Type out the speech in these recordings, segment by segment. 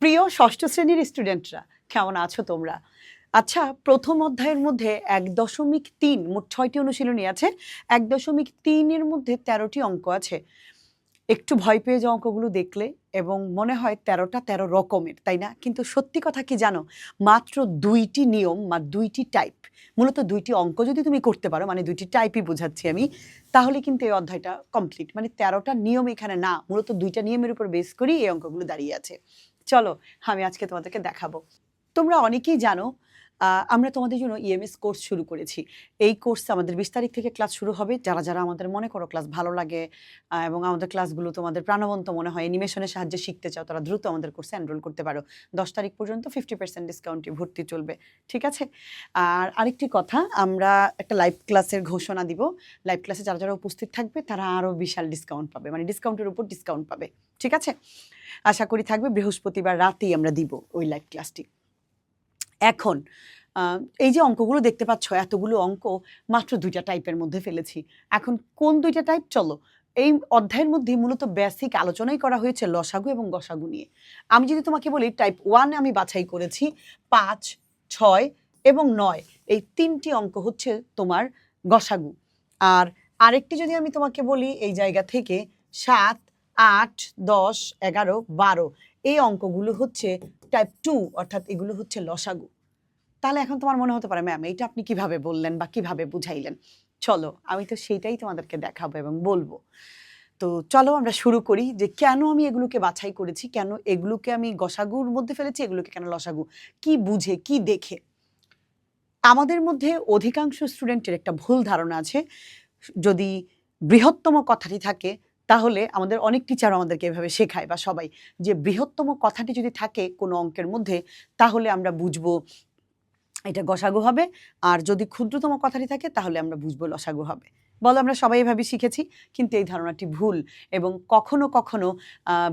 প্রিয় ষষ্ঠ শ্রেণীর স্টুডেন্টরা, কেমন আছো তোমরা? আচ্ছা, প্রথম অধ্যায়ের মধ্যে ১.৩ মোট ৬টি অনুশীলনী আছে। ১.৩ এর মধ্যে ১৩টি অঙ্ক আছে। একটু ভয় পেয়ে যাও অঙ্কগুলো দেখলে এবং মনে হয় ১৩টা ১৩ রকমের, তাই না? কিন্তু সত্যি কথা কি জানো? মাত্র ২টি নিয়ম বা ২টি টাইপ, মূলত ২টি অঙ্ক যদি তুমি করতে পারো, মানে ২টি টাইপই বোঝাচ্ছি আমি, তাহলে কিন্তু এই অধ্যায়টা কমপ্লিট। মানে ১৩টা নিয়ম এখানে না, মূলত ২টা নিয়মের উপর বেস করেই এই অঙ্কগুলো দাঁড়িয়ে আছে। চলো, আমি আজকে তোমাদেরকে দেখাবো। তোমরা অনেকেই জানো আমরা তোমাদের জন্য ইএমএস কোর্স শুরু করেছি। এই কোর্সে আমাদের ২০ তারিখ থেকে ক্লাস শুরু হবে। যারা আমাদের মনে করো ক্লাস ভালো লাগে এবং আমাদের ক্লাসগুলো তোমাদের প্রাণবন্ত মনে হয়, অ্যানিমেশনের সাহায্যে শিখতে চাও, তারা দ্রুত আমাদের কোর্সে এনরোল করতে পারো। ১০ তারিখ পর্যন্ত 50% ডিসকাউন্টে ভর্তি চলবে। ঠিক আছে? আর আরেকটি কথা, আমরা একটা লাইভ ক্লাসের ঘোষণা দিব। লাইভ ক্লাসে যারা উপস্থিত থাকবে তারা আরও বিশাল ডিসকাউন্ট পাবে। মানে ডিসকাউন্টের উপর ডিসকাউন্ট পাবে। ঠিক আছে? আশা করি থাকবে। বৃহস্পতিবার রাতেই আমরা দিব ওই লাইভ ক্লাসটি। এখন এই যে অঙ্কগুলো দেখতে পাচ্ছ, এতগুলো অঙ্ক মাত্র ২টা টাইপের মধ্যে ফেলেছি। এখন কোন ২টা টাইপ? চলো, এই অধ্যায়ের মধ্যে মূলত বেসিক আলোচনাই করা হয়েছে লসাগু এবং গসাগু নিয়ে। আমি যদি তোমাকে বলি টাইপ 1 আমি বাছাই করেছি ৫, ৬ এবং ৯, এই ৩টি অঙ্ক হচ্ছে তোমার গসাগু। আর আরেকটি যদি আমি তোমাকে বলি এই জায়গা থেকে ৭, ৮, ১০, ১১, ১২, এই অঙ্কগুলো হচ্ছে টাইপ 2, অর্থাৎ এগুলো হচ্ছে লসাগু। তাহলে এখন তোমার মনে হতে পারে, ম্যাম এইটা আপনি কিভাবে বললেন বা কিভাবে বুঝাইলেন? চলো, আমি তো সেইটাই তোমাদেরকে দেখাবো এবং বলবো। তো চলো আমরা শুরু করি যে কেন আমি এগুলোকে বাছাই করেছি, কেন এগুলোকে আমি গসাগুর মধ্যে ফেলেছি, এগুলোকে কেন লসাগু, কি বুঝে কি দেখে। আমাদের মধ্যে অধিকাংশ স্টুডেন্টের একটা ভুল ধারণা আছে, যদি বৃহত্তম কথাটি থাকে তাহলে আমাদের অনেক টিচার আমাদেরকে এভাবে শেখায় বা সবাই, যে বৃহত্তম কথাটি যদি থাকে কোনো অঙ্কের মধ্যে তাহলে আমরা বুঝবো এটা গসাগু হবে, আর যদি ক্ষুদ্রতম কথাটি থাকে তাহলে আমরা বুঝবো লসাগু হবে। বলো, আমরা সবাই এভাবে শিখেছি, কিন্তু এই ধারণাটি ভুল। এবং কখনো কখনো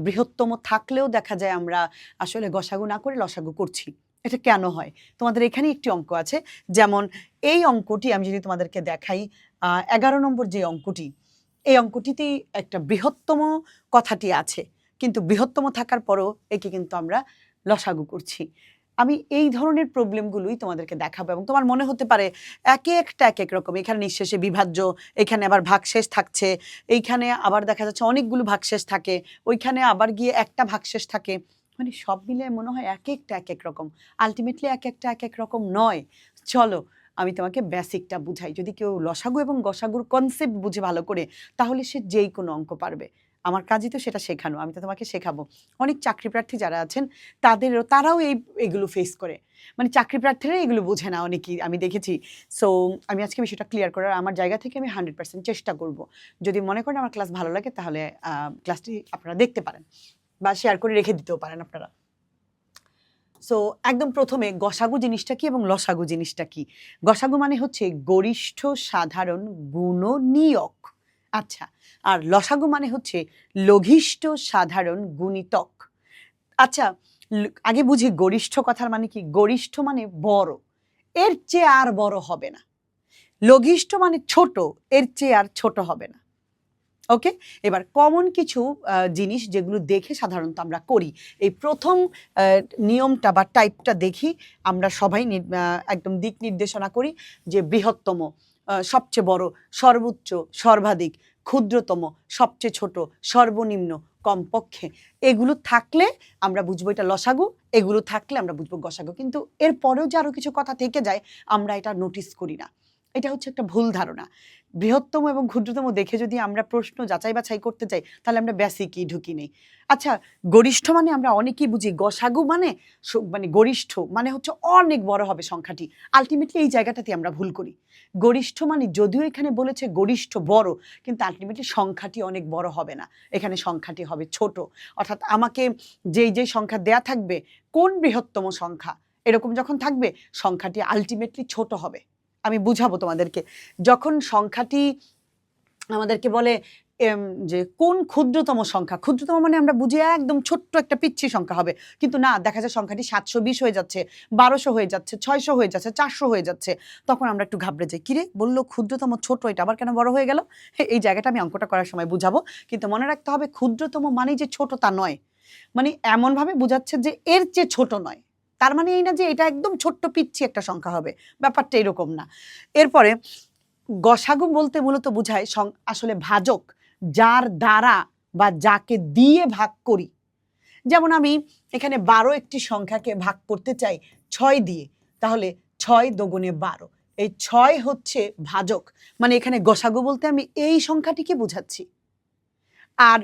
বৃহত্তম থাকলেও দেখা যায় আমরা আসলে গসাগু না করে লসাগু করছি। এটা কেন হয়? তোমাদের এখানে একটি অঙ্ক আছে, যেমন এই অঙ্কটি আমি যদি তোমাদেরকে দেখাই, ১১ নম্বর যে অঙ্কটি, এই অঙ্কটিতেই একটা বৃহত্তম কথাটি আছে, কিন্তু বৃহত্তম থাকার পরও একে কিন্তু আমরা লসাগু করছি। আমি এই ধরনের প্রবলেমগুলোই তোমাদেরকে দেখাবো এবং তোমার মনে হতে পারে একে একটা এক এক রকম, এখানে নিঃশেষে বিভাজ্য, এখানে আবার ভাগশেষ থাকছে, এইখানে আবার দেখা যাচ্ছে অনেকগুলো ভাগশেষ থাকে, ওইখানে আবার গিয়ে একটা ভাগশেষ থাকে, মানে সব মিলে মনে হয় এক একটা এক এক রকম। আলটিমেটলি এক একটা এক এক রকম নয়। চলো, আমি তোমাকে বেসিকটা বুঝাই। যদি কেউ লসাগু এবং গসাগুর কনসেপ্ট বুঝে ভালো করে, তাহলে সে যেই কোনো অঙ্ক পারবে। আমার কাজই তো সেটা শেখানো, আমি তো তোমাকে শেখাবো। অনেক চাকরি প্রার্থী যারা আছেন তারাও এগুলো ফেস করে, মানে চাকরি প্রার্থীরা এগুলো বোঝে না অনেকেই, আমি দেখেছি। সো আমি আজকে বিষয়টা ক্লিয়ার করার আমার জায়গা থেকে আমি 100% চেষ্টা করব। যদি মনে করেন আমার ক্লাস ভালো লাগে তাহলে ক্লাসটি আপনারা দেখতে পারেন বা শেয়ার করে রেখে দিতেও পারেন আপনারা। সো একদম প্রথমে গসাগু জিনিসটা কি এবং লসাগু জিনিসটা কি? গসাগু মানে হচ্ছে গরিষ্ঠ সাধারণ গুণনীয়ক। আচ্ছা, আর লসাগু মানে হচ্ছে লঘিষ্ঠ সাধারণ গুণিতক। আচ্ছা, আগে বুঝি গরিষ্ঠ কথার মানে কি। গরিষ্ঠ মানে বড়, এর চেয়ে আর বড় হবে না। লঘিষ্ঠ মানে ছোট, এর চেয়ে আর ছোট হবে না। ওকে, এবার কমন কিছু জিনিস যেগুলো দেখে সাধারণত আমরা করি, এই প্রথম নিয়মটা বা টাইপটা দেখি আমরা সবাই একদম দিক নির্দেশনা করি, যে বৃহত্তম, সবচেয়ে বড়, সর্বোচ্চ, সর্বাধিক, ক্ষুদ্রতম, সবচেয়ে ছোট, সর্বনিম্ন, কমপক্ষে, এগুলো থাকলে আমরা বুঝবো এটা লসাগু, এগুলো থাকলে আমরা বুঝবো গসাগু। কিন্তু এরপরেও যে আরো কিছু কথা থেকে যায় আমরা এটা নোটিস করি না। এটা হচ্ছে একটা ভুল ধারণা। বৃহত্তম এবং ক্ষুদ্রতম দেখে যদি আমরা প্রশ্ন যাচাই বাছাই করতে চাই তাহলে আমরা বেসিকই ঢুকি নেই। আচ্ছা, গরিষ্ঠ মানে আমরা অনেকেই বুঝি গসাগু মানে মানে গরিষ্ঠ মানে হচ্ছে অনেক বড় হবে সংখ্যাটি। আলটিমেটলি এই জায়গাটাতে আমরা ভুল করি। গরিষ্ঠ মানে যদিও এখানে বলেছে গরিষ্ঠ বড়, কিন্তু আলটিমেটলি সংখ্যাটি অনেক বড় হবে না, এখানে সংখ্যাটি হবে ছোট। অর্থাৎ আমাকে যেই সংখ্যা দেয়া থাকবে, কোন বৃহত্তম সংখ্যা এরকম যখন থাকবে, সংখ্যাটি আলটিমেটলি ছোট হবে। আমি বুঝাবো তোমাদেরকে। যখন সংখ্যাটি আমাদেরকে বলে যে কোন ক্ষুদ্রতম সংখ্যা, ক্ষুদ্রতম মানে আমরা বুঝি একদম ছোট্ট একটা পিচ্ছি সংখ্যা হবে, কিন্তু না, দেখা যায় সংখ্যাটি 720 হয়ে যাচ্ছে, 1200 হয়ে যাচ্ছে, 600 হয়ে যাচ্ছে, 400 হয়ে যাচ্ছে, তখন আমরা একটু ঘাবড়ে যাই, কিরে বললো ক্ষুদ্রতম ছোট, এটা আবার কেন বড় হয়ে গেল? এই জায়গাটা আমি অঙ্কটা করার সময় বুঝাবো। কিন্তু মনে রাখতে হবে ক্ষুদ্রতম মানেই যে ছোট তা নয়। মানে এমনভাবে বোঝাচ্ছে যে এর চেয়ে ছোট নয়, তার মানে এই না যে এটা একদম ছোট্ট পিচ্ছি একটা সংখ্যা হবে, ব্যাপারটা এরকম না। এরপরে গসাগু বলতে মূলত বোঝায় আসলে ভাজক, যার দ্বারা বা যাকে দিয়ে ভাগ করি। যেমন আমি এখানে 12 একটি সংখ্যাকে ভাগ করতে চাই 6 দিয়ে, তাহলে 6 দোগুণে 12, এই 6 হচ্ছে ভাজক, মানে এখানে গসাগু বলতে আমি এই সংখ্যাটিকে বোঝাচ্ছি। আর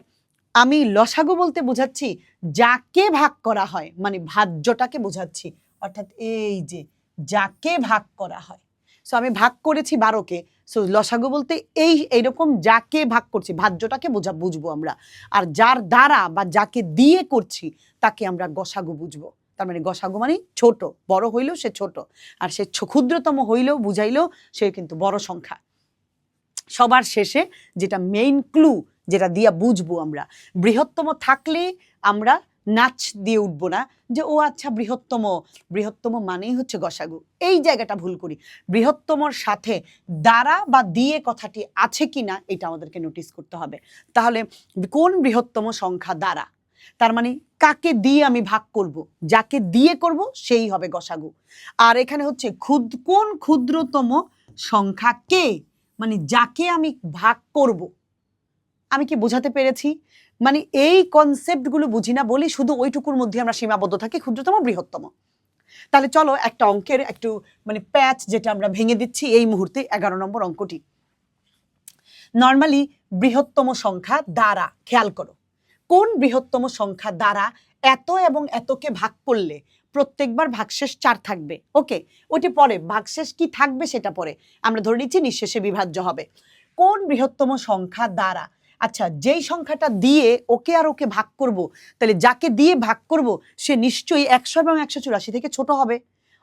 আমি লসাগু বলতে বোঝাচ্ছি যাকে ভাগ করা হয়, মানে ভাজ্যটাকে বোঝাচ্ছি, অর্থাৎ এই যে যাকে ভাগ করা হয়। সো আমি ভাগ করেছি 12কে, সো লসাগু বলতে এইরকম যাকে ভাগ করছি ভাজ্যটাকে বুঝবো আমরা। আর যার দ্বারা বা যাকে দিয়ে করছি তাকে আমরা গসাগু বুঝবো। তার মানে গসাগু মানে ছোট, বড় হইলেও সে ছোট, আর সে ক্ষুদ্রতম হইলেও বুঝাইলেও সে কিন্তু বড় সংখ্যা। সবার শেষে যেটা মেইন ক্লু, যেটা দিয়া বুঝবো আমরা, বৃহত্তম থাকলে আমরা নাচ দিয়ে উঠবো না যে ও আচ্ছা বৃহত্তম, বৃহত্তম মানেই হচ্ছে গসাগু। এই জায়গাটা ভুল করি। বৃহত্তমর সাথে দ্বারা বা দিয়ে কথাটি আছে কিনা এটা আমাদেরকে নোটিস করতে হবে। তাহলে কোন বৃহত্তম সংখ্যা দ্বারা, তার মানে কাকে দিয়ে আমি ভাগ করব, যাকে দিয়ে করব সেই হবে গসাগু। আর এখানে হচ্ছে কোন ক্ষুদ্রতম সংখ্যা কে, মানে যাকে আমি ভাগ করব। আমি কি বোঝাতে পেরেছি? মানে এই কনসেপ্টগুলো বুঝি না বলি শুধু ওইটুকুর মধ্যে আমরা সীমাবদ্ধ থাকি, ক্ষুদ্রতম বৃহত্তম। তাহলে চলো একটা অঙ্কের একটু মানে প্যাচ যেটা আমরা ভেঙে দিচ্ছি এই মুহূর্তে, 11 নম্বর অঙ্কটি। নর্মালি বৃহত্তম সংখ্যা দ্বারা, খেয়াল করো কোন বৃহত্তম সংখ্যা দ্বারা এত এবং এতকে ভাগ করলে প্রত্যেকবার ভাগশেষ 4 থাকবে। ওকে, ওটি পরে ভাগশেষ কি থাকবে সেটা পরে, আমরা ধরে নিচ্ছি নিঃশেষে বিভাজ্য হবে। কোন বৃহত্তম সংখ্যা দ্বারা, আচ্ছা যেই সংখ্যাটা দিয়ে ওকে আর ওকে ভাগ করব, তাহলে যাকে দিয়ে ভাগ করব সে নিশ্চয়ই 100 এবং 184 থেকে ছোট হবে,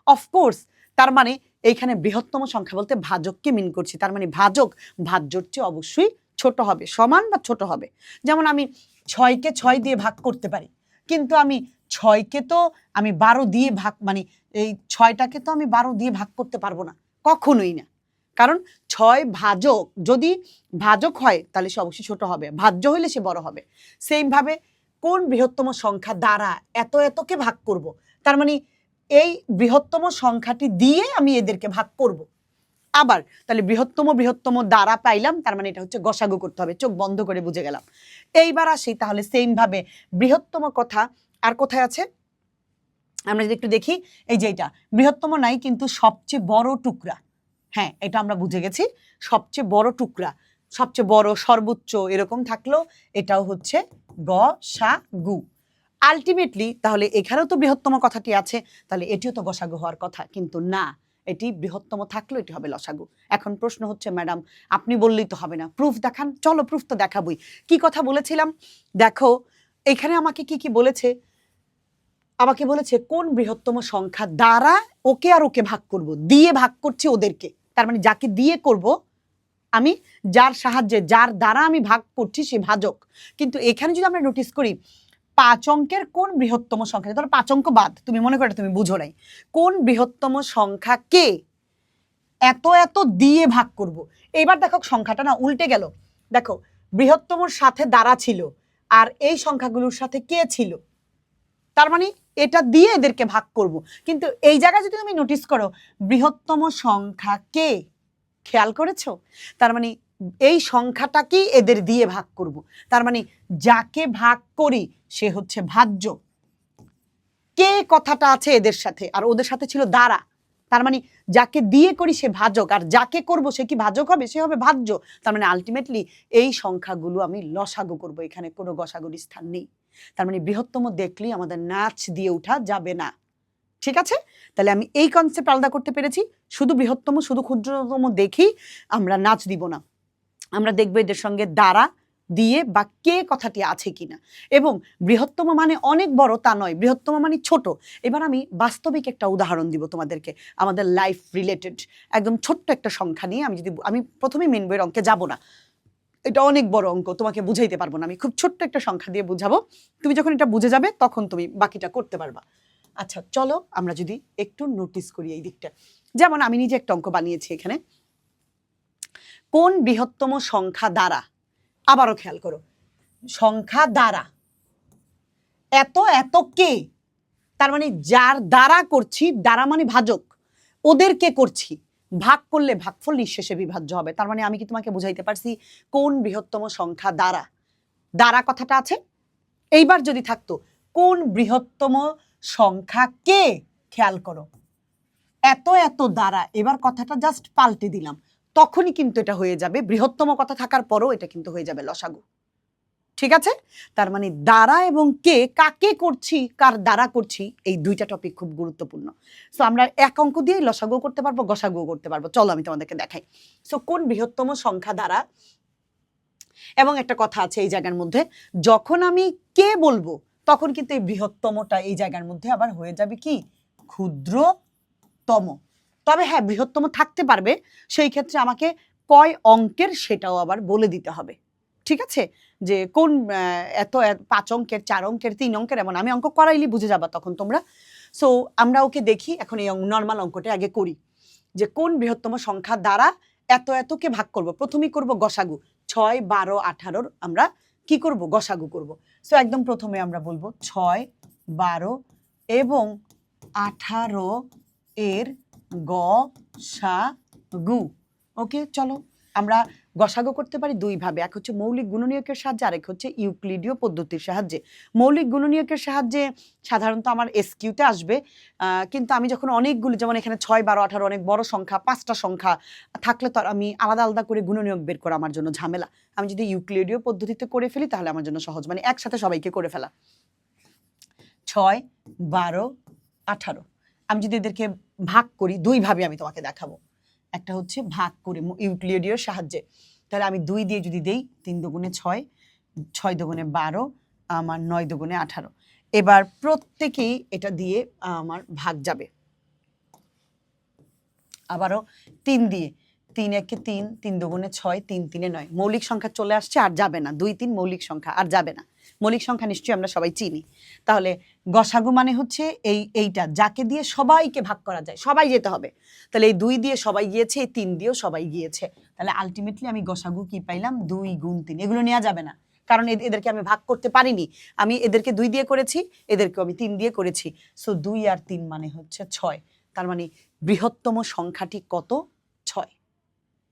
অফকোর্স। তার মানে এইখানে বৃহত্তম সংখ্যা বলতে ভাজককে মিন করছি, তার মানে ভাজক ভাজ্যর চেয়ে অবশ্যই ছোট হবে, সমান বা ছোট হবে। যেমন আমি 6কে 6 দিয়ে ভাগ করতে পারি, কিন্তু আমি 6কে তো আমি 12 দিয়ে ভাগ, মানে এই 6টাকে তো আমি 12 দিয়ে ভাগ করতে পারবো না, কখনোই না। কারণ 6 ভাজক, যদি ভাজক হয় তাহলে সে অবশ্যই ছোট হবে, ভাজ্য হইলে সে বড় হবে। সেম ভাবে কোন বৃহত্তম সংখ্যা দ্বারা এত এতকে ভাগ করব, তার মানে এই বৃহত্তম সংখ্যাটি দিয়ে আমি এদেরকে ভাগ করব। আবার তাহলে বৃহত্তম দ্বারা পাইলাম, তার মানে এটা হচ্ছে গসাগু করতে হবে, চোখ বন্ধ করে বুঝে গেলাম। এইবার আসি তাহলে সেম ভাবে বৃহত্তম কথা আর কোথায় আছে আমরা যদি একটু দেখি, এই যে এটা বৃহত্তম নাই কিন্তু সবচেয়ে বড় টুকরা, হ্যাঁ এটা আমরা বুঝে গেছি, সবচেয়ে বড় টুকরা, সবচেয়ে বড় সর্বোচ্চ এরকম থাকলো, এটাও হচ্ছে গসাগু। আলটিমেটলি তাহলে এখানেও তো বৃহত্তম কথাটি আছে, তাহলে এটিও তো গসাগু হওয়ার কথা, কিন্তু না, এটি বৃহত্তম থাকলো এটি হবে লসাগু। এখন প্রশ্ন হচ্ছে ম্যাডাম আপনি বললেই তো হবে না, প্রুফ দেখান। চলো প্রুফ তো দেখাবই। কি কথা বলেছিলাম দেখো, এখানে আমাকে কি কি বলেছে, আমাকে বলেছে কোন বৃহত্তম সংখ্যা দ্বারা ওকে আর ওকে ভাগ করব, দিয়ে ভাগ করছি ওদেরকে, তার মানে যাকে দিয়ে করব আমি, যার সাহায্যে যার দ্বারা আমি ভাগ করছি সে ভাজক। কিন্তু এখানে যদি আমরা নোটিস করি 5 অঙ্কের কোন বৃহত্তম সংখ্যা, ধরো 5 অঙ্ক বাদ, তুমি মনে করো তুমি বুঝো নাই, কোন বৃহত্তম সংখ্যাকে এত এত দিয়ে ভাগ করব। এবার দেখো সংখ্যাটা না উল্টে গেল, দেখো বৃহত্তমর সাথে দ্বারা ছিল আর এই সংখ্যাগুলোর সাথে কে ছিল, তার মানে এটা দিয়ে এদেরকে ভাগ করব। কিন্তু এই জায়গায় যদি তুমি নোটিস করো বৃহত্তম সংখ্যাকে, খেয়াল করেছো, তার মানে এই সংখ্যাটাকেই এদের দিয়ে ভাগ করব, তার মানে যাকে ভাগ করি সে হচ্ছে ভাজ্য। কে কথাটা আছে এদের সাথে, আর ওদের সাথে ছিল দ্বারা, তার মানে যাকে দিয়ে করি সে ভাজক, আর যাকে করব সে কি ভাজক হবে, সে হবে ভাজ্য। তার মানে আলটিমেটলি এই সংখ্যাগুলো আমি লসাগু করব, এখানে কোনো গসাগুর স্থান নেই। তার মানে বৃহত্তম দেখলেই আমাদের নাচ দিয়ে ওঠা যাবে না, ঠিক আছে? তাহলে আমি এই কনসেপ্ট আলাদা করতে পেরেছি, শুধু বৃহত্তম শুধু ক্ষুদ্রতম দেখি আমরা নাচ দিব না, আমরা দেখবো এদের সঙ্গে দ্বারা দিয়ে বা কে কথাটি আছে কিনা। এবং বৃহত্তম মানে অনেক বড় তা নয়, বৃহত্তম মানে ছোট। এবার আমি বাস্তবিক একটা উদাহরণ দিব তোমাদেরকে, আমাদের লাইফ রিলেটেড একদম ছোট্ট একটা সংখ্যা নিয়ে। আমি প্রথমে মেন বইয়ের অঙ্কে যাব না, এটা অনেক বড় অঙ্ক, তোমাকে বুঝাইতে পারবো না, আমি খুব ছোট্ট একটা সংখ্যা দিয়ে বুঝাবো, তুমি যখন এটা বুঝে যাবে তখন তুমি বাকিটা করতে পারবা। আচ্ছা চলো আমরা যদি একটু নোটিস করি এই দিকটা, যেমন আমি নিজে একটা অঙ্ক বানিয়েছি এখানে, কোন বৃহত্তম সংখ্যা দ্বারা, আবারও খেয়াল করো সংখ্যা দ্বারা এত এত কে, তার মানে যার দ্বারা করছি, দ্বারা মানে ভাজক, ওদেরকে করছি, ভাগ করলে ভাগফল নিঃশেষে বিভাজ্য হবে। তার মানে আমি কি তোমাকে বুঝাইতে পারছি কোন বৃহত্তম সংখ্যা দ্বারা? দ্বারা কথাটা আছে। এইবার যদি থাকতো কোন বৃহত্তম সংখ্যা কে, খেয়াল করো এত এত দ্বারা, এবার কথাটা জাস্ট পাল্টে দিলাম, তখনই কিন্তু এটা হয়ে যাবে, বৃহত্তম কথা থাকার পরও এটা কিন্তু হয়ে যাবে লসাগু। ঠিক আছে? তার মানে দ্বারা এবং কে, কাকে করছি, কার দ্বারা করছি, এই দুইটা টপিক খুব গুরুত্বপূর্ণ। সো আমরা এক অঙ্ক দিয়ে লসাগু করতে পারবো, গসাগু করতে পারবো। চলো আমি তোমাদেরকে দেখাই। সো কোন বৃহত্তম সংখ্যা দ্বারা, এবং একটা কথা আছে এই জায়গার মধ্যে, যখন আমি কে বলবো তখন কিন্তু এই বৃহত্তমটা এই জায়গার মধ্যে আবার হয়ে যাবে কি ক্ষুদ্রতম। তবে হ্যাঁ, বৃহত্তম থাকতে পারবে, সেই ক্ষেত্রে আমাকে কয় অঙ্কের সেটাও আবার বলে দিতে হবে। ঠিক আছে? যে কোন এত 5 অঙ্কের, 4 অঙ্কের, 3 অঙ্কের, এমন আমি অঙ্ক করাইলে বুঝে যাবা তখন তোমরা। সো আমরা ওকে দেখি এখন এই নর্মাল অঙ্কটা আগে করি, যে কোন বৃহত্তম সংখ্যা দ্বারা এত এতকে ভাগ করব। প্রথমেই করব গসাগু, 6, 12, 18 আমরা কি করব, গসাগু করব। সো একদম প্রথমে আমরা বলবো 6, 12 এবং 18 এর গসাগু। ওকে, চলো আমরা গসাগু করতে পারি দুই ভাবে, এক হচ্ছে মৌলিক গুণনীয়কের সাহায্যে, আরেক হচ্ছে ইউক্লিডীয় পদ্ধতির সাহায্যে। মৌলিক গুণনীয়কের সাহায্যে সাধারণত আমার এসকিউতে আসবে, কিন্তু আমি যখন অনেকগুলো, যেমন এখানে 6, 12, 18 অনেক বড় সংখ্যা, 5টা সংখ্যা থাকলে তো আমি আলাদা আলাদা করে গুণনীয়ক বের করা আমার জন্য ঝামেলা। আমি যদি ইউক্লিডীয় পদ্ধতিতে করে ফেলি তাহলে আমার জন্য সহজ, মানে একসাথে সবাইকে করে ফেলা। 6, 12, 18 আমি যদি এদেরকে ভাগ করি দুই ভাবে, আমি তোমাকে দেখাবো। একটা হচ্ছে ভাগ করে ইউক্লিডীয় সাহায্যে, তাহলে আমি 2 দিয়ে যদি দেই, 3 দুগুণে 6, 6 দুগুণে 12, আমার 9 দুগুণে 18। এবার প্রত্যেকেই এটা দিয়ে আমার ভাগ যাবে। আবারও 3 দিয়ে, 3 একে 3, 3 দুগুণে 6, 3 তিনে 9, মৌলিক সংখ্যা চলে আসছে, আর যাবে না। 2, 3 মৌলিক সংখ্যা, আর যাবে না। মৌলিক সংখ্যা নিশ্চয়ই আমরা সবাই চিনি। তাহলে গসাগু মানে হচ্ছে এইটা যাকে দিয়ে সবাইকে ভাগ করা যায়, সবাই যেতে হবে। তাহলে এই 2 দিয়ে সবাই গিয়েছে, এই 3 দিয়েও সবাই গিয়েছে, তাহলে আলটিমেটলি আমি গসাগু কি পাইলাম, 2 গুণ 3। এগুলো নেওয়া যাবে না, কারণ এদেরকে আমি ভাগ করতে পারিনি। আমি এদেরকে 2 দিয়ে করেছি, এদেরকেও আমি 3 দিয়ে করেছি। সো 2 আর 3 মানে হচ্ছে 6। তার মানে বৃহত্তম সংখ্যাটি কত, 6।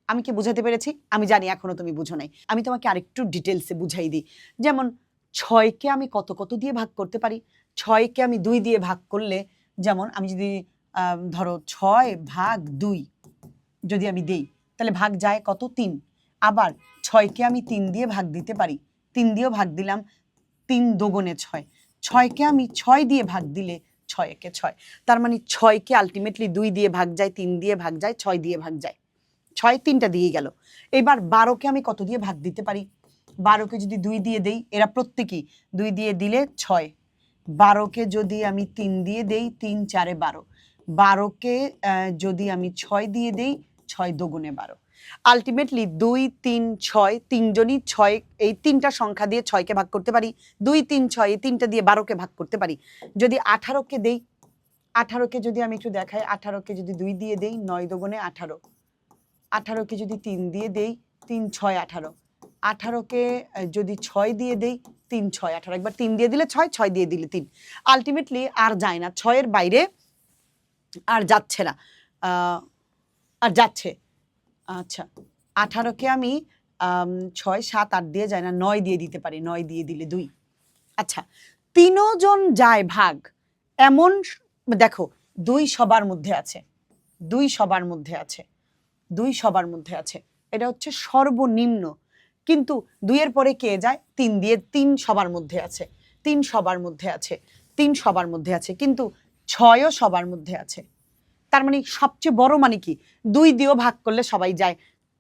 আমি কি বুঝাতে পেরেছি? আমি জানি এখনো তুমি বুঝো নাই, আমি তোমাকে আরেকটু ডিটেলসে বুঝাই দিই। যেমন 6কে আমি কত কত দিয়ে ভাগ করতে পারি। 6কে আমি 2 দিয়ে ভাগ করলে, যেমন আমি যদি ধরো 6 ভাগ 2 যদি আমি দেই, তাহলে ভাগ যায় কত, 3। আবার 6কে আমি 3 দিয়ে ভাগ দিতে পারি, 3 দিয়েও ভাগ দিলাম, 3 দুগুণে 6। 6কে আমি 6 দিয়ে ভাগ দিলে 6 একে 6। তার মানে 6কে আলটিমেটলি 2 দিয়ে ভাগ যায়, 3 দিয়ে ভাগ যায়, 6 দিয়ে ভাগ যায়। 6 3টা দিয়ে গেল। এবার 12কে আমি কত দিয়ে ভাগ দিতে পারি? 12কে যদি 2 দিয়ে দেই, এরা প্রত্যেকেই 2 দিয়ে দিলে 6। 12কে যদি আমি 3 দিয়ে দেই, 3 4 12। 12কে যদি আমি 6 দিয়ে দেই, 6 দুগুণে 12। আলটিমেটলি 2 3 6, তিনজনই 6, এই 3টা সংখ্যা দিয়ে 6কে ভাগ করতে পারি। 2 3 6 এই 3টা দিয়ে 12কে ভাগ করতে পারি। যদি 18কে দেই, 18কে যদি আমি একটু দেখাই, 18কে যদি 2 দিয়ে দেই, 9 দুগুণে 18। 18কে যদি 3 দিয়ে দেই, 3 6 18। 18কে যদি 6 দিয়ে দেই, 3 6 18। একবার 3 দিয়ে দিলে 6, 6 দিয়ে দিলে 3। আলটিমেটলি আর যায় না, 6 এর বাইরে আর যাচ্ছে না, আর যাচ্ছে। আচ্ছা, 18কে আমি 6 7 8 দিয়ে যায় না, 9 দিয়ে দিতে পারি, 9 দিয়ে দিলে 2। আচ্ছা, 3 জন যায় ভাগ, এমন দেখো 2 সবার মধ্যে আছে, 2 সবার মধ্যে আছে, 2 সবার মধ্যে আছে, এটা হচ্ছে সর্বনিম্ন। কিন্তু 2 এর পরে কে যায়, 3 দিয়ে, 3 সবার মধ্যে আছে, 3 সবার মধ্যে আছে, 3 সবার মধ্যে আছে, কিন্তু 6ও সবার মধ্যে আছে। তার মানে সবচেয়ে বড় মানে কি, 2 দিয়েও ভাগ করলে সবাই যায়,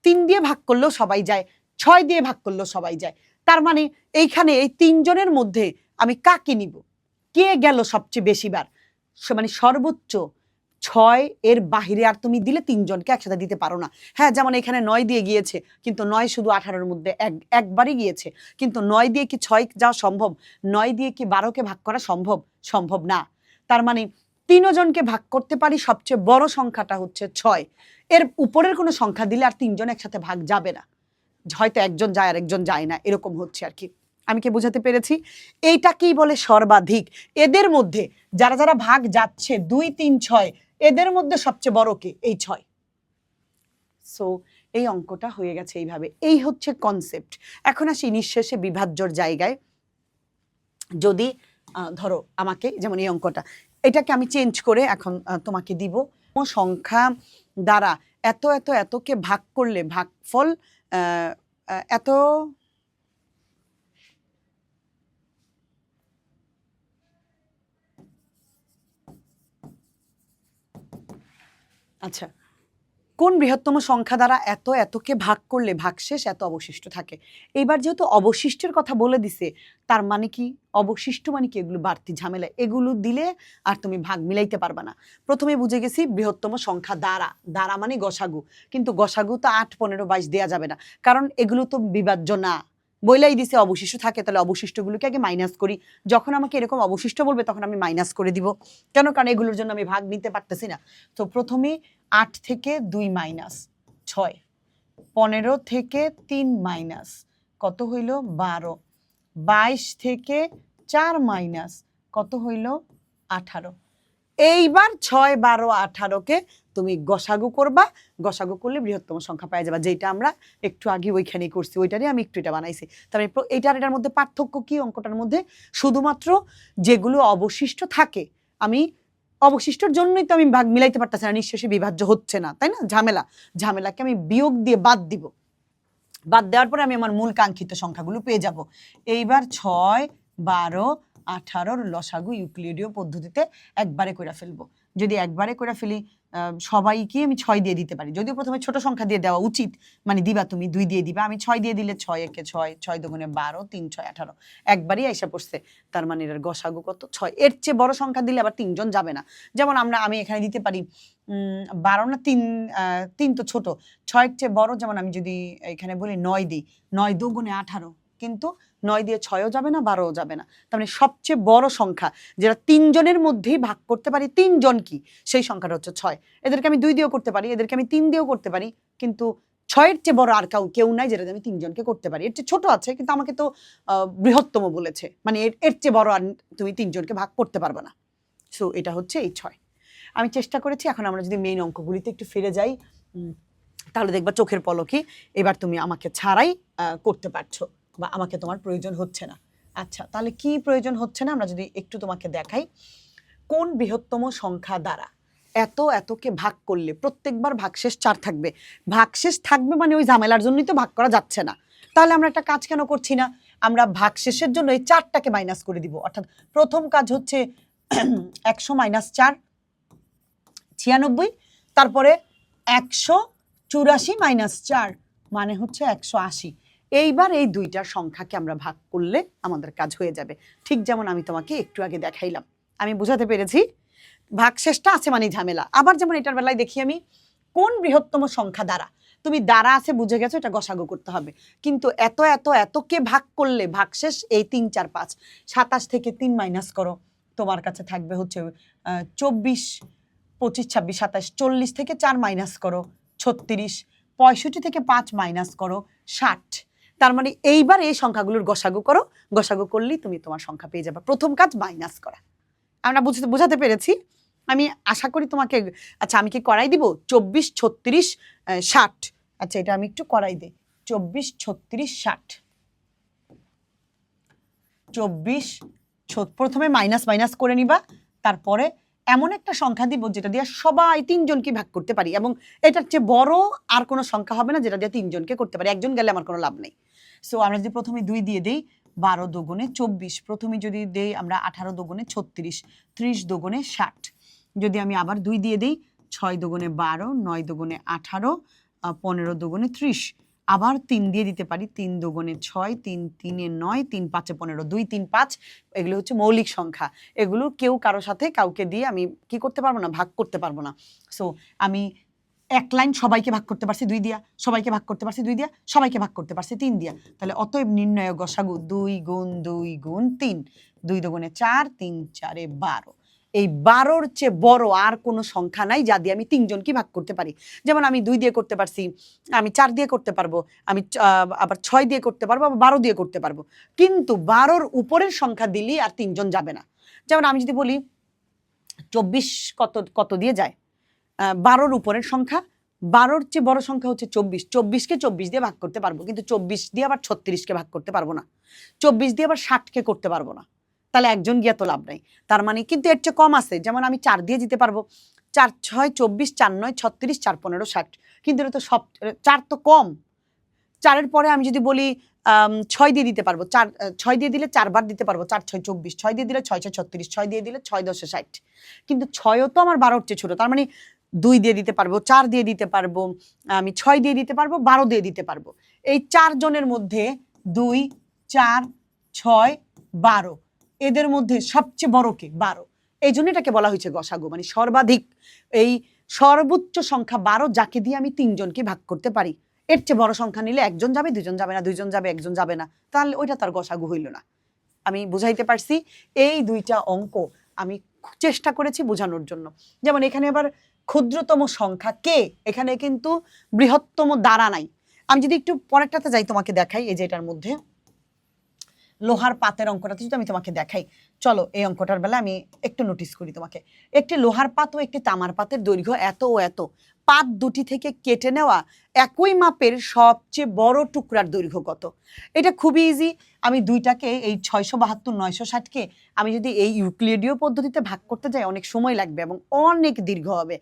3 দিয়ে ভাগ করলেও সবাই যায়, 6 দিয়ে ভাগ করলেও সবাই যায়। তার মানে এইখানে এই 3 জনের মধ্যে আমি কাকে নিব, কে গেল সবচেয়ে বেশি বার, মানে সর্বোচ্চ 6 এর বাহিরে আর তুমি দিলে 3 জনকে একসাথে দিতে পারো না। হ্যাঁ, যেমন এখানে 9 দিয়ে গিয়েছে, কিন্তু 9 শুধু 18-র মধ্যে একবারই গিয়েছে, কিন্তু 9 দিয়ে কি 6 যাওয়া সম্ভব? 9 দিয়ে কি 12কে ভাগ করা সম্ভব? সম্ভব না। তার মানে 3 জনকে ভাগ করতে পারি, সবচেয়ে বড় সংখ্যাটা হচ্ছে 6। এর উপরের কোনো সংখ্যা দিলে আর 3 জন একসাথে ভাগ যাবে না, হয়তো একজন যায় আর একজন যায় না, এরকম হচ্ছে আর কি। আমি কি বোঝাতে পেরেছি? এইটাকেই বলে সর্বাধিক। এদের মধ্যে যারা যারা ভাগ যাচ্ছে 2, 3, 6, এদের মধ্যে সবচেয়ে বড় কে? এই 6। সো এই অঙ্কটা হয়ে গেছে এইভাবে। এই হচ্ছে কনসেপ্ট। এখন আসি নিঃশেষে বিভাজ্যর জায়গায়। যদি ধরো আমাকে যেমন এই অঙ্কটা, এটাকে আমি চেঞ্জ করে এখন তোমাকে দিব সংখ্যা দ্বারা এত এত এতকে ভাগ করলে ভাগফল এত, আচ্ছা, কোন বৃহত্তম সংখ্যা দ্বারা এত এতকে ভাগ করলে ভাগশেষ এত অবশিষ্ট থাকে। এইবার যেহেতু অবশিষ্টের কথা বলে দিছে, তার মানে কি অবশিষ্ট মানে কি? এগুলো বাড়তি ঝামেলা, এগুলো দিলে আর তুমি ভাগ মিলাইতে পারবা না। প্রথমে বুঝে গেছি বৃহত্তম সংখ্যা দ্বারা, দ্বারা মানে গসাগু, কিন্তু গসাগু তো 8, 15, 22 দেওয়া যাবে না, কারণ এগুলো তো বিভাজ্য না। বইলাই দিছে অবশিষ্ট থাকে, তাহলে অবশিষ্টগুলোকে আগে মাইনাস করি। যখন আমাকে এরকম অবশিষ্ট বলবে তখন আমি মাইনাস করে দিব। কেন? কারণ এগুলোর জন্য আমি ভাগ নিতে পারতেছি না। তো প্রথমে 8 থেকে 2 মাইনাস 6, 15 থেকে 3 মাইনাস কত হইল? 12, 22 থেকে 4 মাইনাস কত হইল? 18। এইবার 6, 12, 18কে তুমি গসাগু করবা। গসাগু করলে বৃহত্তম সংখ্যা পাওয়া যাবে, যেটা আমরা একটু আগে ওইখানেই করছি, ওইটারই আমি একটু এটা বানাইছি। তবে এটার মধ্যে পার্থক্য কি? অঙ্কটার মধ্যে শুধুমাত্র যেগুলো অবশিষ্ট থাকে, আমি অবশিষ্টর জন্যই তো আমি ভাগ মিলাইতে পারতেছি না, নিঃশেষে বিভাজ্য হচ্ছে না, তাই না? ঝামেলাকে আমি বিয়োগ দিয়ে বাদ দিব। বাদ দেওয়ার পরে আমি আমার মূল কাঙ্ক্ষিত সংখ্যাগুলো পেয়ে যাব। এইবার 6, 12, 18 লসাগু ইউক্লিডীয় পদ্ধতিতে একবারে করে ফেলবো। যদি একবারে করে ফেলি, সবাইকে আমি 6 দিয়ে দিতে পারি। যদিও প্রথমে ছোট সংখ্যা দিয়ে দেওয়া উচিত, মানে দিবা তুমি 2 দিয়ে দিবা, আমি 6 দিয়ে দিলে 6 একে 6, 6 দুগুণে 12, 3, 6, 18 একবারই আইসা পড়ছে। তার মানে এর গসাগু কত? 6। এর চেয়ে বড় সংখ্যা দিলে আবার 3 জন যাবে না। যেমন আমি এখানে দিতে পারি 12 না 3, 3 তো ছোট, 6 এর চেয়ে বড়। যেমন আমি যদি এখানে বলি 9 দিই, 9 দুগুণে 18, কিন্তু 9 দিয়ে 6ও যাবে না, 12ও যাবে না। তার মানে সবচেয়ে বড় সংখ্যা যেটা 3 জনের মধ্যেই ভাগ করতে পারি, 3 জন কি, সেই সংখ্যাটা হচ্ছে 6। এদেরকে আমি 2 দিয়েও করতে পারি, এদেরকে আমি 3 দিয়েও করতে পারি, কিন্তু 6 এর চেয়ে বড় আর কেউ নাই যেটা আমি 3 জনকে করতে পারি। এর চেয়ে ছোট আছে, কিন্তু আমাকে তো বৃহত্তম বলেছে, মানে এর চেয়ে বড় আর তুমি 3 জনকে ভাগ করতে পারবে না। সো এটা হচ্ছে এই 6। আমি চেষ্টা করেছি। এখন আমরা যদি মেইন অঙ্কগুলিতে একটু ফিরে যাই, তাহলে দেখবা চোখের পলকে এবার তুমি আমাকে ছাড়াই করতে পারছো, বা আমাকে তোমার প্রয়োজন হচ্ছে না। আচ্ছা, তাহলে কি প্রয়োজন হচ্ছে না আমরা যদি একটু তোমাকে দেখাই। কোন বৃহত্তম সংখ্যা দ্বারা এত এতকে ভাগ করলে প্রত্যেকবার ভাগশেষ 4 থাকবে। ভাগশেষ থাকবে মানে ওই ঝামেলার জন্যই তো ভাগ করা যাচ্ছে না। তাহলে আমরা একটা কাজ কেন করছি না? আমরা ভাগশেষের জন্য এই 4টাকে মাইনাস করে দিব। অর্থাৎ প্রথম কাজ হচ্ছে 100 মাইনাস 4, 96, তারপরে 184 মাইনাস 4 মানে হচ্ছে 180। এইবার এই দুইটার সংখ্যাকে আমরা ভাগ করলে আমাদের কাজ হয়ে যাবে, ঠিক যেমন আমি তোমাকে একটু আগে দেখাইলাম। আমি বুঝাতে পেরেছি? ভাগশেষটা আছে মানে ঝামেলা। আবার যেমন এটার বেলায় দেখি আমি কোন বৃহত্তম সংখ্যা দ্বারা, তুমি দ্বারা আছে বুঝে গেছো, এটা গসাগু করতে হবে। কিন্তু এত এত এতকে ভাগ করলে ভাগশেষ এই 3, 4, 5, 27 থেকে 3 মাইনাস করো, তোমার কাছে থাকবে হচ্ছে 24, 25, 26, 27, 40 থেকে 4 মাইনাস করো 36, 65 থেকে 5 মাইনাস করো 60। তার মানে এইবার এই সংখ্যাগুলোর গসাগু করো, গসাগু করলেই তুমি তোমার সংখ্যা পেয়ে যাবে। প্রথম কাজ মাইনাস করা। আমরা বুঝাতে পেরেছি? আমি আশা করি তোমাকে। আচ্ছা, আমি কি করাই দিব? 24, 36, 60। আচ্ছা, এটা আমি একটু করাই দিই। 24, 36, 60। 24, প্রথমে মাইনাস করে নিবা, তারপরে এমন একটা সংখ্যা দিব যেটা দিয়ে সবাই 3 জনকে ভাগ করতে পারি, এবং এটার চেয়ে বড় আর কোনো সংখ্যা হবে না যেটা দিয়ে 3 জনকে করতে পারি। একজন গেলে আমার কোনো লাভ নেই। সো আমরা যদি প্রথমে 2 দিয়ে দেই, 12 দুগুণে 24, প্রথমে যদি দেই আমরা 18 দুগুণে 36, 30 দুগুণে 60। যদি আমি আবার 2 দিয়ে দেই, 6 দুগুণে 12, 9 দুগুণে 18, 15 দুগুণে 30। আবার 3 দিয়ে দিতে পারি, 3 দুগুণে 6, 3 3 9, 3 5 15, 2 3 5। এগুলো হচ্ছে মৌলিক সংখ্যা। এগুলো কেউ কারো সাথে কাউকে দিয়ে আমি কি করতে পারবো না, ভাগ করতে পারবো না। সো আমি এক লাইন সবাইকে ভাগ করতে পারছি 2 দিয়া, সবাইকে ভাগ করতে পারছি 2 দিয়া, সবাইকে ভাগ করতে পারছি 3 দিয়া। তাহলে অতএব নির্ণয় গসাগু 2 গুণ 2 গুণ 3, 2 দুগুণে 4, 3 4 12। এই 12র চেয়ে বড় আর কোনো সংখ্যা নাই যা দিয়ে আমি 3 জনকে ভাগ করতে পারি। যেমন আমি 2 দিয়ে করতে পারছি, আমি 4 দিয়ে করতে পারবো, আমি আবার 6 দিয়ে করতে পারবো, আবার 12 দিয়ে করতে পারবো। কিন্তু 12র উপরের সংখ্যা দিলে আর 3 জন যাবে না। যেমন আমি যদি বলি 24 কত দিয়ে যায়, 12র উপরের সংখ্যা, 12র চেয়ে বড় সংখ্যা হচ্ছে 24, 24কে 24 দিয়ে ভাগ করতে পারবো, কিন্তু 24 দিয়ে আবার 36কে ভাগ করতে পারবো না, 24 দিয়ে আবার 60কে করতে পারবো না। তাহলে একজন গিয়া তো লাভ নাই। তার মানে কিন্তু এর চেয়ে কম আছে, যেমন আমি 4 দিয়ে দিতে পারবো, 4 6 24, 4 9 36, 4 15 60, কিন্তু এটা তো সব 4 তো কম। 4-এর পরে আমি যদি বলি 6 দিয়ে দিতে পারবো, 6 দিয়ে দিলে 4 বার দিতে পারবো, 4 6 24, 6 দিয়ে দিলে 6 6 36, 6 দিয়ে দিলে 6 10 60, কিন্তু 6ও তো আমার 12-র চেয়ে ছোট। তার মানে 2 দিয়ে দিতে পারবো, 4 দিয়ে দিতে পারবো, আমি 6 দিয়ে দিতে পারবো, 12 দিয়ে দিতে পারবো। এই 4 জনের মধ্যে 2 4 6 12, এদের মধ্যে সবচেয়ে বড় কে? 12। এই জন্য এটাকে বলা হয়েছে গসাগু, মানে সর্বাধিক, এই সর্বোচ্চ সংখ্যা 12, যাকে দিয়ে আমি 3 জনকে ভাগ করতে পারি। এর চেয়ে বড় সংখ্যা নিলে একজন যাবে, দুজন যাবে না, দুইজন যাবে, একজন যাবে না, তাহলে ওইটা তার গসাগু হইল না। আমি বুঝাইতে পারছি? এই দুইটা অঙ্ক আমি চেষ্টা করেছি বোঝানোর জন্য। যেমন এখানে আবার ক্ষুদ্রতম সংখ্যা কে, এখানে কিন্তু বৃহত্তম দ্বারা নাই। আমি যদি একটু পরেরটাতে যাই তোমাকে দেখাই, এই যে এটার মধ্যে লোহার পাতের অঙ্কটাতে যদি আমি তোমাকে দেখাই, চলো এই অঙ্কটার বেলা আমি একটু নোটিস করি তোমাকে। একটি লোহার পাত ও একটি তামার পাতের দৈর্ঘ্য এত ও এত, পাত দুটি থেকে কেটে নেওয়া একই মাপের সবচেয়ে বড় টুকরার দৈর্ঘ্য কত? এটা খুবই ইজি। আমি দুইটাকে, এই 672 960কে আমি যদি এই ইউক্লিডীয় পদ্ধতিতে ভাগ করতে যাই অনেক সময় লাগবে এবং অনেক দীর্ঘ হবে।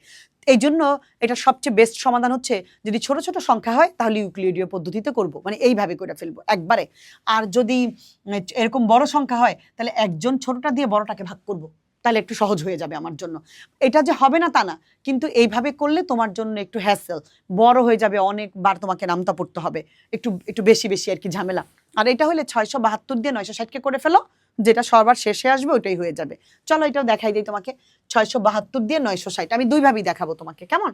এই জন্য এটা সবচেয়ে বেস্ট সমাধান হচ্ছে, যদি ছোট ছোট সংখ্যা হয় তাহলে ইউক্লিডীয় পদ্ধতিতে করব, মানে এইভাবে করে ফেলবো একবারে। আর যদি এরকম বড় সংখ্যা হয় তাহলে একজন ছোটটা দিয়ে বড়টাকে ভাগ করব, তাহলে একটু সহজ হয়ে যাবে আমার জন্য। এটা যে হবে না তা না, কিন্তু এইভাবে করলে তোমার জন্য একটু হ্যাসেল, বড় হয়ে যাবে, অনেকবার তোমাকে নামতা পড়তে হবে, একটু একটু বেশি বেশি আর কি ঝামেলা। আর এটা হলে 672 দিয়ে 960কে করে ফেলো, যেটা সবার শেষে আসবে ওইটাই হয়ে যাবে। চলো এটাও দেখাই দিই তোমাকে, 672 দিয়ে 960 আমি দুইভাবেই দেখাবো তোমাকে, কেমন?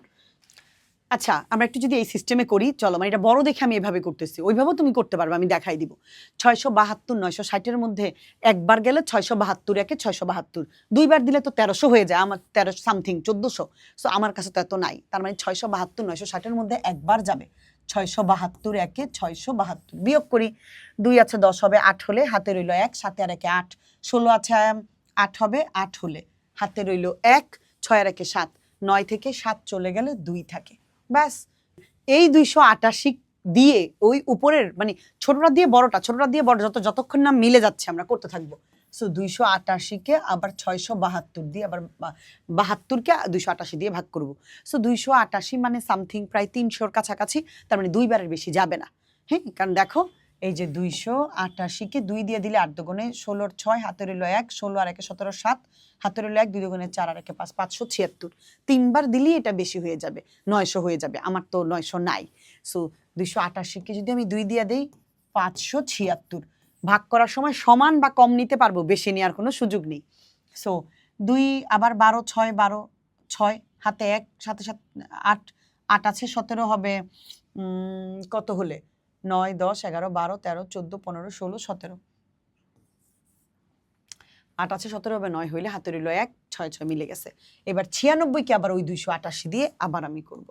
আচ্ছা, আমরা একটু যদি এই সিস্টেমে করি, চলো, মানে এটা বড় দেখে আমি এভাবে করতেছি, ওইভাবেও তুমি করতে পারবে, আমি দেখাই দিব। 672 960-এর মধ্যে একবার গেলে 672 একে 672, দুইবার দিলে তো 1300 হয়ে যায়, আমার 13 সামথিং 1400, সো আমার কাছে তো এত নাই। তার মানে 672 960-এর মধ্যে একবার যাবে, 672 একে 672, বিয়োগ করি, 2 আছে 10 হবে, 8 হলে হাতে রইল 1, 7 আর 1 8, 16 আছে 8 হবে, 8 হলে হাতে রইল 1, 6 আর 1 7, 9 থেকে 7 চলে গেলে 2 থাকে, ব্যাস। এই 288 দিয়ে ওই উপরের, মানে ছোটটা দিয়ে বড়টা, ছোটটা দিয়ে বড়, যতক্ষণ না মিলে যাচ্ছে আমরা করতে থাকবো। সো 288-কে আবার 672 দিয়ে, আবার 72-কে 288 দিয়ে ভাগ করব। সো 288 মানে সামথিং প্রায় 300-র কাছাকাছি, তার মানে দুইবারের বেশি যাবে না। হ্যাঁ, কারণ দেখো এই যে 288-কে 2 দিয়ে দিলে 8 দুগুণে 16 6, হাতে রইল 1, 16 আর 1 17 7, হাতে রইল 1, 2 দুগুণে 4 আর 1 5, 576, তিনবার দিলেই এটা বেশি হয়ে যাবে, 900 হয়ে যাবে, আমার তো 900 নাই। সো 288-কে যদি আমি 2 দিয়ে দেই 576, ভাগ করার সময় সমান বা কম নিতে পারবো, বেশি নেওয়ার কোনো সুযোগ নেই। সো 2 আবার 12 6 12 6, হাতে 1, সাথে 8, 8 আছে 17 হবে, কত হলে 9 10 11 12 13 14 15 16 17, 8 আছে 17 হবে, 9 হইলে হাতে রইল 1, 6 6 মিলে গেছে। এবার 96-কে আবার ওই 288 দিয়ে আবার আমি করব।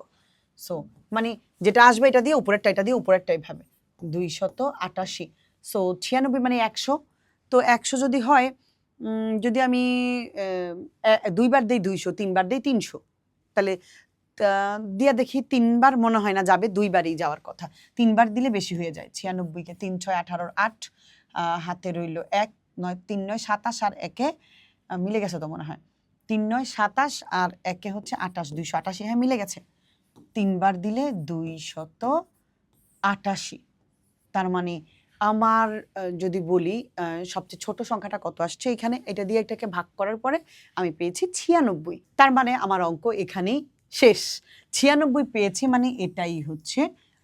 সো মানে যেটা আসবে এটা দিয়ে উপরেরটা, এটা দিয়ে উপরেরটা, এইভাবে 288। সো 96 মানে 100, তো 100 যদি হয়, যদি আমি দুইবার দেই 200, তিনবার দেই 300, তাহলে দিয়ে দেখি 3বার মনে হয় না যাবে, দুইবারই যাওয়ার কথা, 3বার দিলে বেশি হয়ে যায়। 96-কে 3 6 18 8, হাতে রইল 1, 9 3 9 27 আর 1-এ মিলে গেছে তো মনে হয়, 3 9 27 আর 1-এ হচ্ছে 28, 288, হ্যাঁ মিলে গেছে। 3বার দিলে 288, তার মানে আমার যদি বলি সবচেয়ে ছোট সংখ্যাটা কত আসছে এখানে, এটা দিয়ে এটাকে ভাগ করার পরে আমি পেয়েছি 96, তার মানে আমার অঙ্ক এখানেই শেষ। 96 পেয়েছি মানে এটাই হচ্ছে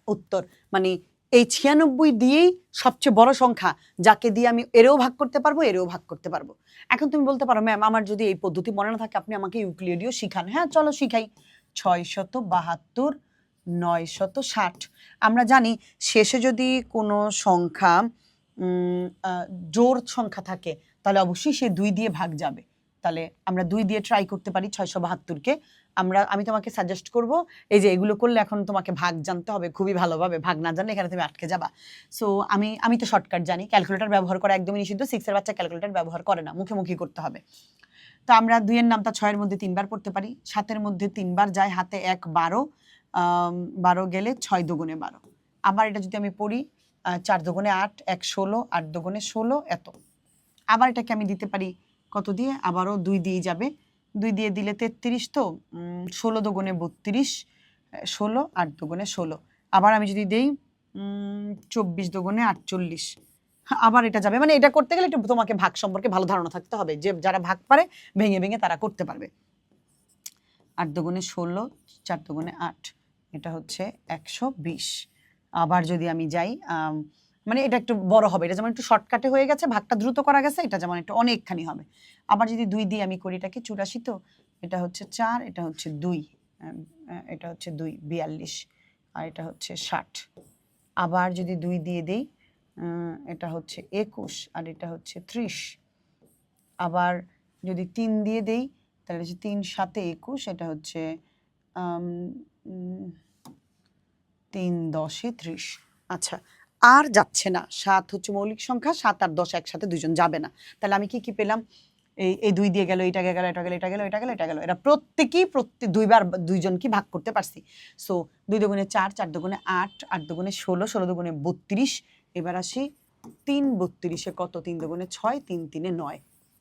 উত্তর, মানে এই 96 দিয়েই সবচেয়ে বড় সংখ্যা, যাকে দিয়ে আমি এরও ভাগ করতে পারবো, এরও ভাগ করতে পারবো। এখন তুমি বলতে পারো, ম্যাম আমার যদি এই পদ্ধতি মনে না থাকে, আপনি আমাকে ইউক্লিডীয় শিখান। হ্যাঁ চলো শিখাই। 672 960, আমরা জানি শেষে যদি কোনো সংখ্যা জোড় সংখ্যা থাকে তাহলে অবশ্যই সে 2 দিয়ে ভাগ যাবে, তাহলে আমরা 2 দিয়ে ট্রাই করতে পারি 672কে। আমি তোমাকে সাজেস্ট করব এই যে এগুলো করলে এখন তোমাকে ভাগ জানতে হবে খুবই ভালোভাবে, ভাগ না জানলে এখানে তুমি আটকে যাবা। সো আমি তো শর্টকাট জানি, ক্যালকুলেটর ব্যবহার করা একদমই নিষিদ্ধ, 6 এর বাচ্চা ক্যালকুলেটর ব্যবহার করে না, মুখে করতে হবে। তো আমরা 2 এর নামটা 6 এর মধ্যে 3 বার পড়তে পারি, 7 এর মধ্যে 3 বার যায়, হাতে 1 12, 12 গেলে 6 দুগুণে 12। আবার এটা যদি আমি পড়ি 4 দুগুণে 8, 1 16, 8 দুগুণে 16 এত। আবার এটাকে আমি দিতে পারি কত দিয়ে, আবারও 2 দিয়ে যাবে, 2 দিয়ে দিলে 33, তো 16 দুগুণে 32, 16, 8 দুগুণে 16। আবার আমি যদি দেই 24 দুগুণে 48, আবার এটা যাবে। মানে এটা করতে গেলে একটু তোমাকে ভাগ সম্পর্কে ভালো ধারণা থাকতে হবে, যে যারা ভাগ পারে ভেঙে তারা করতে পারবে। 8 দুগুণে 16, 4 দুগুণে 8, এটা হচ্ছে 120। আবার যদি আমি যাই মানে এটা একটু বড় হবে, এটা যেমন একটু শর্টকাটে হয়ে গেছে, ভাগটা দ্রুত করা গেছে, এটা যেমন একটু অনেকখানি হবে। আবার যদি 2 দিয়ে আমি করি এটাকে 84, তো এটা হচ্ছে 4, এটা হচ্ছে 2, এটা হচ্ছে 2 42, আর এটা হচ্ছে 60। আবার যদি 2 দিয়ে দেই এটা হচ্ছে 21, আর এটা হচ্ছে 30। আবার যদি 3 দিয়ে দেই তাহলে হচ্ছে 3 7 21, এটা হচ্ছে 3 10 30। আচ্ছা, আর যাচ্ছে না, 7 হচ্ছে মৌলিক সংখ্যা, 7 আর 10 একসাথে দুইজন যাবে না। তাহলে আমি কি পেলাম, এই 2 দিয়ে গেল, এটা গেল, এটা গেল, এটা গেল, এটা গেল, এটা গেল, এরা প্রত্যেক 2বার দুইজন কি ভাগ করতে পারছি। সো 2 দুগুণে 4, 4 দুগুণে 8, 8 দুগুণে 16, 16 দুগুণে 32। এবার আসি 3 32-এ কত, 3 দুগুণে 6, 3 3-এ 9,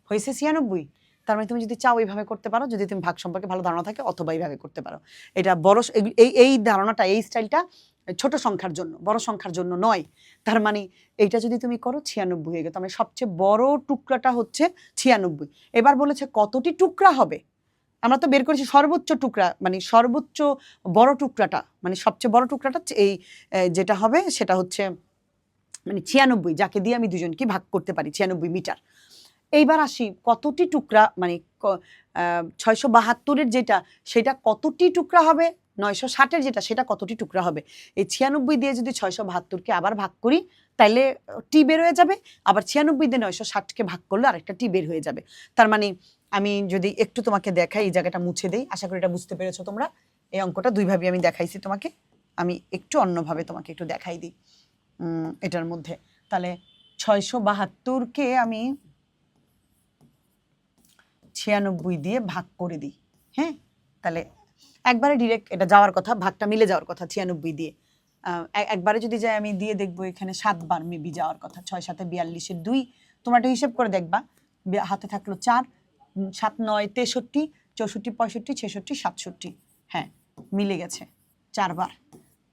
হয়েছে 96। তার মানে তুমি যদি চাও এইভাবে করতে পারো, যদি তুমি ভাগ সম্পর্কে ভালো ধারণা থাকে, অথবা এইভাবে করতে পারো। এটা বড় এই ধারণাটা, এই স্টাইলটা ছোট সংখ্যার জন্য, বড় সংখ্যার জন্য নয়। তার মানে এইটা যদি তুমি করো 96 হয়ে গেল। তার মানে সবচেয়ে বড় টুকরাটা হচ্ছে 96। এবার বলেছে কতটি টুকরা হবে, আমরা তো বের করেছি সর্বোচ্চ টুকরা, মানে সর্বোচ্চ বড় টুকরাটা, মানে সবচেয়ে বড় টুকরাটা এই যেটা হবে সেটা হচ্ছে মানে 96, যাকে দিয়ে আমি দুজনকে ভাগ করতে পারি 96 মিটার। এইবার আসি কতটি টুকরা, মানে 672-এর যেটা সেটা কতটি টুকরা হবে, 960-এর যেটা সেটা কতটি টুকরা হবে। এই 96 দিয়ে যদি 672-কে আবার ভাগ করি তাহলে টি বের হয়ে যাবে, আবার 96 দিয়ে 960-কে ভাগ করলে আরেকটা টি বের হয়ে যাবে। তার মানে আমি যদি একটু তোমাকে দেখাই, এই জায়গাটা মুছে দেই, আশা করি এটা বুঝতে পেরেছো তোমরা। এই অঙ্কটা দুইভাবে আমি দেখাইছি তোমাকে, আমি একটু অন্যভাবে তোমাকে একটু দেখাই দিই এটার মধ্যে। তাহলে 672-কে আমি 96 দিয়ে ভাগ করে দিই। হ্যাঁ, তাহলে একবারে ডিরেক্ট এটা যাওয়ার কথা, ভাগটা মিলে যাওয়ার কথা 96 দিয়ে। একবারে যদি যাই আমি দিয়ে দেখবো এখানে 7 বার মেবি যাওয়ার কথা, 6 7 42-এর 2। তোমরা একটা হিসেব করে দেখবা, হাতে থাকলো 4, 7 9 63, 64 65 66 67। হ্যাঁ, মিলে গেছে 4 বার।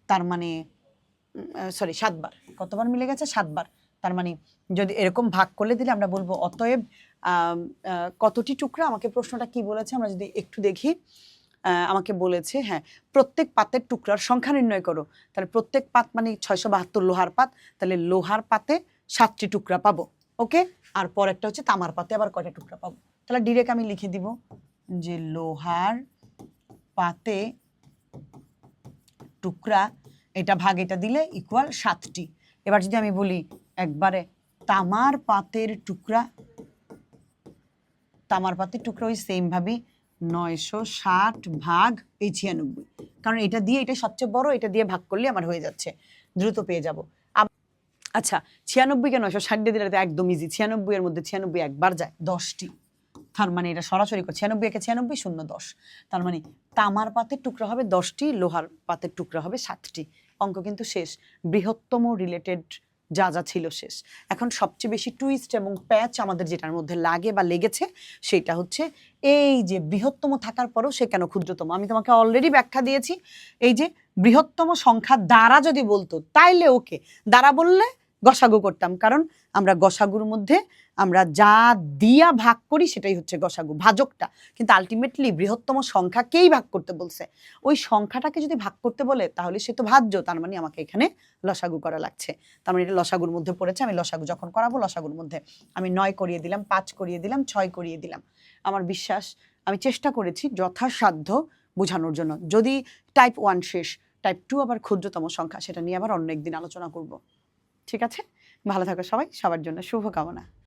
তার মানে সরি 7 বার। কতবার মিলে গেছে? 7 বার। তার মানে যদি এরকম ভাগ করলে দিলে আমরা বলবো অতএব কতটি টুকরা। আমাকে প্রশ্নটা কি বলেছে আমরা যদি একটু দেখি। আমাকে বলেছে হ্যাঁ, প্রত্যেক পাতের টুকরার সংখ্যা নির্ণয় করো। তাহলে প্রত্যেক পাত মানে 672 লোহার পাত, তাহলে লোহার পাতে 7টি টুকরা পাবো। ওকে, আর পরেরটা হচ্ছে তামার পাতে আবার কয়টা টুকরা পাবো। তাহলে ডিরেক্ট আমি লিখে দিব যে লোহার পাতে টুকরা, এটা ভাগ এটা দিলে ইকুয়াল 7টি। এবার যদি আমি বলি একবারে তামার পাতের টুকরা, তামার পাতের টুকরা ওই সেম ভাবে 960 ভাগ এই 96, কারণ এটা দিয়ে এটা সবচেয়ে বড়, এটা দিয়ে ভাগ করলে আমার হয়ে যাচ্ছে, দ্রুত পেয়ে যাব। আচ্ছা, 96-কে 960 দিয়ে দিলে একদম ইজি। 96 এর মধ্যে 96 একবার যায় 10টি, তার মানে এটা সরাসরি 96 একে 96 শূন্য 10। তার মানে তামার পাতের টুকরা হবে 10টি, লোহার পাতের টুকরা হবে 7টি। অঙ্ক কিন্তু শেষ, বৃহত্তম রিলেটেড যা যা ছিল শেষ। এখন সবচেয়ে বেশি টুইস্ট এবং প্যাচ আমাদের যেটার মধ্যে লাগে বা লেগেছে সেটা হচ্ছে এই যে বৃহত্তম থাকার পরও সে কেন ক্ষুদ্রতম। আমি তোমাকে অলরেডি ব্যাখ্যা দিয়েছি, এই যে বৃহত্তম সংখ্যা দ্বারা যদি বলতো তাইলে ওকে, দ্বারা বললে গসাগু করতাম, কারণ আমরা গসাগুর মধ্যে আমরা যা দিয়া ভাগ করি সেটাই হচ্ছে গসাগু, ভাজকটা। কিন্তু আলটিমেটলি বৃহত্তম সংখ্যাকেই ভাগ করতে বলছে, ওই সংখ্যাটাকে যদি ভাগ করতে বলে তাহলে সে তো ভাজ্য, তার মানে আমাকে এখানে লসাগু করা লাগছে। তার মানে এটা লসাগুর মধ্যে পড়েছে, আমি লসাগু যখন করাবো লসাগুর মধ্যে আমি 9 করিয়ে দিলাম, 5 করিয়ে দিলাম, 6 করিয়ে দিলাম। আমার বিশ্বাস আমি চেষ্টা করেছি যথাসাধ্য বোঝানোর জন্য। যদি টাইপ 1 শেষ, টাইপ 2 আবার ক্ষুদ্রতম সংখ্যা, সেটা নিয়ে আবার অন্য একদিন আলোচনা করব। ঠিক আছে, ভালো থাকো সবাই, সবার জন্য শুভকামনা।